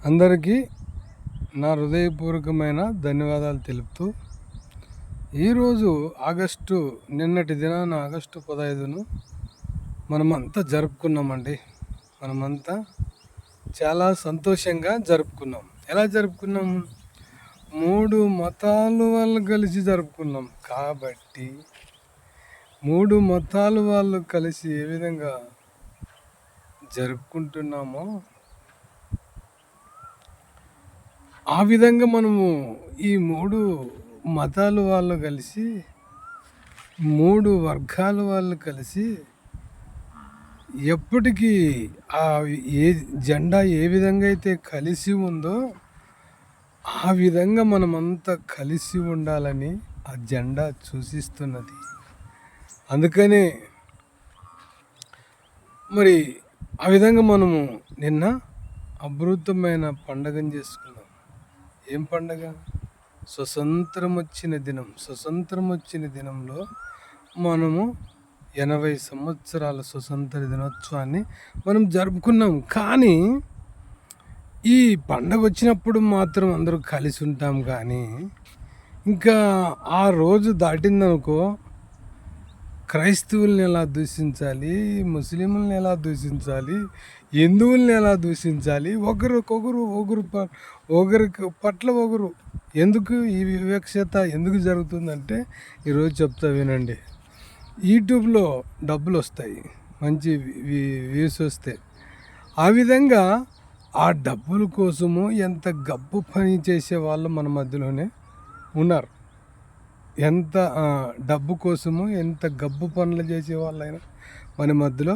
అందరికీ నా హృదయపూర్వకమైన ధన్యవాదాలు తెలుపుతూ ఈరోజు నిన్నటి దినాన ఆగస్టు 15ను మనమంతా జరుపుకున్నామండి. మనమంతా చాలా సంతోషంగా జరుపుకున్నాం. ఎలా జరుపుకున్నాము? 3 మతాల వాళ్ళు కలిసి జరుపుకున్నాం. కాబట్టి 3 మతాల వాళ్ళు కలిసి ఏ విధంగా జరుపుకుంటున్నామో ఆ విధంగా మనము ఈ 3 మతాల వాళ్ళు కలిసి 3 వర్గాల వాళ్ళు కలిసి ఎప్పటికీ ఆ ఏ జెండా ఏ విధంగా అయితే కలిసి ఉందో ఆ విధంగా మనమంతా కలిసి ఉండాలని ఆ జెండా సూచిస్తున్నది. అందుకనే మరి ఆ విధంగా మనము నిన్న అద్భుతమైన పండగను చేసుకున్నాం. ఏం పండగ? స్వతంత్రం వచ్చిన దినంలో మనము 80 సంవత్సరాల స్వతంత్ర దినోత్సవాన్ని మనం జరుపుకున్నాం. కానీ ఈ పండగ వచ్చినప్పుడు మాత్రం అందరూ కలిసి ఉంటాం. కానీ ఇంకా ఆ రోజు దాటిందనుకో క్రైస్తవుల్ని ఎలా దూషించాలి, ముస్లింలని ఎలా దూషించాలి, హిందువుల్ని ఎలా దూషించాలి, ఒకరికి పట్ల ఒకరు ఎందుకు ఈ వివక్షత ఎందుకు జరుగుతుందంటే ఈరోజు చెప్తా వినండి. యూట్యూబ్లో డబ్బులు వస్తాయి, మంచి వ్యూస్ వస్తాయి. ఆ విధంగా ఆ డబ్బుల కోసము ఎంత గబ్బు పని చేసే వాళ్ళు మన మధ్యలోనే ఉన్నారు. ఎంత డబ్బు కోసము ఎంత గబ్బు పనులు చేసే వాళ్ళైనా మన మధ్యలో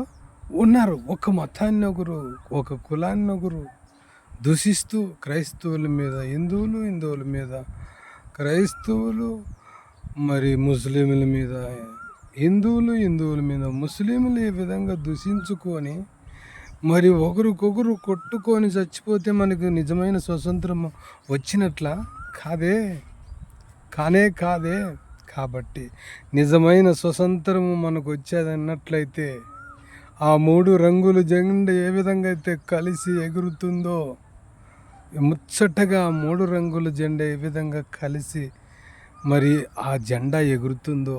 ఉన్నారు. ఒక మతాన్ని ఒకరు, ఒక కులాన్ని ఒకరు దూషిస్తూ క్రైస్తవుల మీద హిందువుల మీద, క్రైస్తవులు మరి ముస్లింల మీద, హిందువుల మీద ముస్లింలు ఈ విధంగా దూషించుకొని మరి ఒకరికొకరు కొట్టుకొని చచ్చిపోతే మనకు నిజమైన స్వతంత్రం వచ్చినట్ల కాదే. కాబట్టి నిజమైన స్వతంత్రము మనకు వచ్చేదన్నట్లయితే ఆ 3 రంగుల జెండా ఏ విధంగా అయితే కలిసి ఎగురుతుందో, ముచ్చటగా 3 రంగుల జెండా ఏ విధంగా కలిసి మరి ఆ జెండా ఎగురుతుందో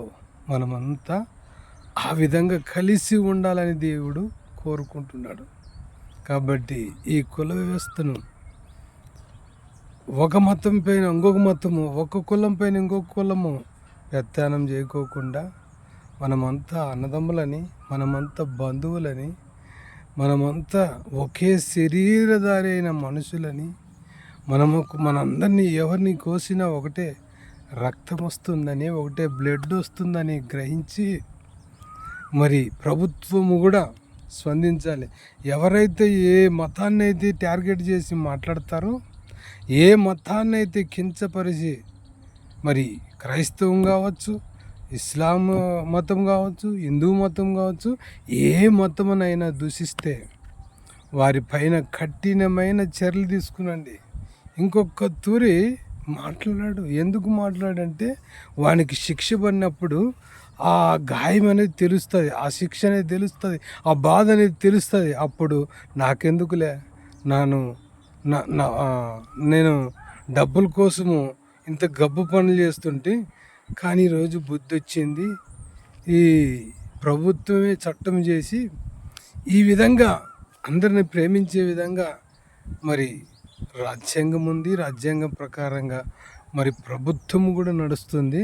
మనమంతా ఆ విధంగా కలిసి ఉండాలని దేవుడు కోరుకుంటున్నాడు. కాబట్టి ఈ కుల వ్యవస్థను ఒక మతం పైన ఇంకొక మతము, ఒక కులం పైన ఇంకొక కులము పెత్తనం చేయకోకుండా మనమంతా అన్నదమ్ములని, మనమంతా బంధువులని, మనమంతా ఒకే శరీరధారి అయిన మనుషులని, మనందరినీ ఎవరిని కోసినా ఒకటే రక్తం వస్తుందని, ఒకటే బ్లడ్ వస్తుందని గ్రహించి మరి ప్రభుత్వము కూడా స్పందించాలి. ఎవరైతే ఏ మతాన్ని అయితే టార్గెట్ చేసి మాట్లాడతారో, ఏ మతాన్ని అయితే కించపరిచి మరి క్రైస్తవం కావచ్చు, ఇస్లాం మతం కావచ్చు, హిందూ మతం కావచ్చు, ఏ మతమునైనా దూషిస్తే వారి పైన కఠినమైన చర్యలు తీసుకునండి. ఇంకొక తూరి మాట్లాడాడు. ఎందుకు మాట్లాడంటే వానికి శిక్ష పడినప్పుడు ఆ గాయం అనేది తెలుస్తుంది, ఆ శిక్ష అనేది తెలుస్తుంది, ఆ బాధ అనేది తెలుస్తుంది. అప్పుడు నాకెందుకులే, నేను డబ్బుల కోసము ఇంత గబ్బు పనులు చేస్తుంటే, కానీ ఈరోజు బుద్ధి వచ్చింది. ఈ ప్రభుత్వమే చట్టం చేసి ఈ విధంగా అందరిని ప్రేమించే విధంగా మరి రాజ్యాంగం ఉంది. రాజ్యాంగం ప్రకారంగా మరి ప్రభుత్వం కూడా నడుస్తుంది.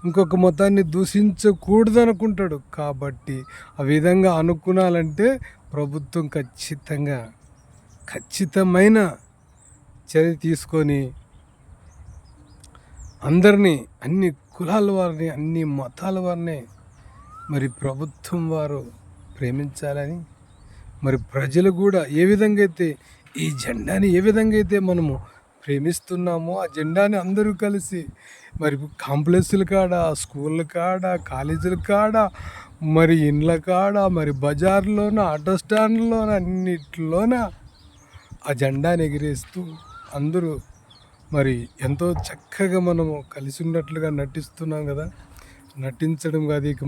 ఇంకొక మతాన్ని దూషించకూడదు అనుకుంటాడు. కాబట్టి ఆ విధంగా అనుకున్నాలంటే ప్రభుత్వం ఖచ్చితమైన చర్య తీసుకొని అందరినీ, అన్ని కులాల వారిని, అన్ని మతాల వారిని మరి ప్రభుత్వం వారు ప్రేమించాలని, మరి ప్రజలు కూడా ఏ విధంగా అయితే ఈ జెండాని ఏ విధంగా అయితే మనము ప్రేమిస్తున్నామో ఆ జెండాని అందరూ కలిసి మరి కాంప్లెక్స్ల కాడ, స్కూళ్ళ కాడ, కాలేజీల కాడ, మరి ఇండ్ల కాడ, మరి బజార్లోన, ఆటో స్టాండ్లోన, అన్నిటిలోన ఆ జెండాని ఎగిరేస్తూ అందరూ మరి ఎంతో చక్కగా మనము కలిసి ఉన్నట్లుగా నటిస్తున్నాం కదా. నటించడం కాదు ఇక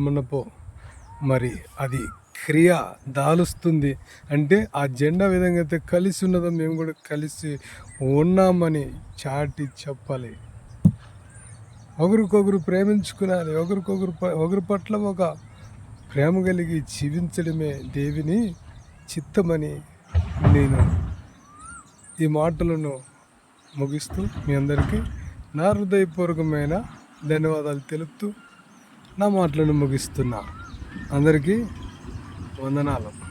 మరి అది క్రియ దాలుస్తుంది. అంటే ఆ జెండా విధంగా అయితే కలిసి ఉన్నదో మేము కూడా కలిసి ఉన్నామని చాటి చెప్పాలి. ఒకరికొకరు ప్రేమించుకునాలి. ఒకరి పట్ల ఒక ప్రేమ కలిగి జీవించడమే దేవుని చిత్తమని నేను ఈ మాటలను ముగిస్తూ మీ అందరికీ నా హృదయపూర్వకమైన ధన్యవాదాలు తెలుపుతూ నా మాటలను ముగిస్తున్నా. అందరికీ వందనాలు.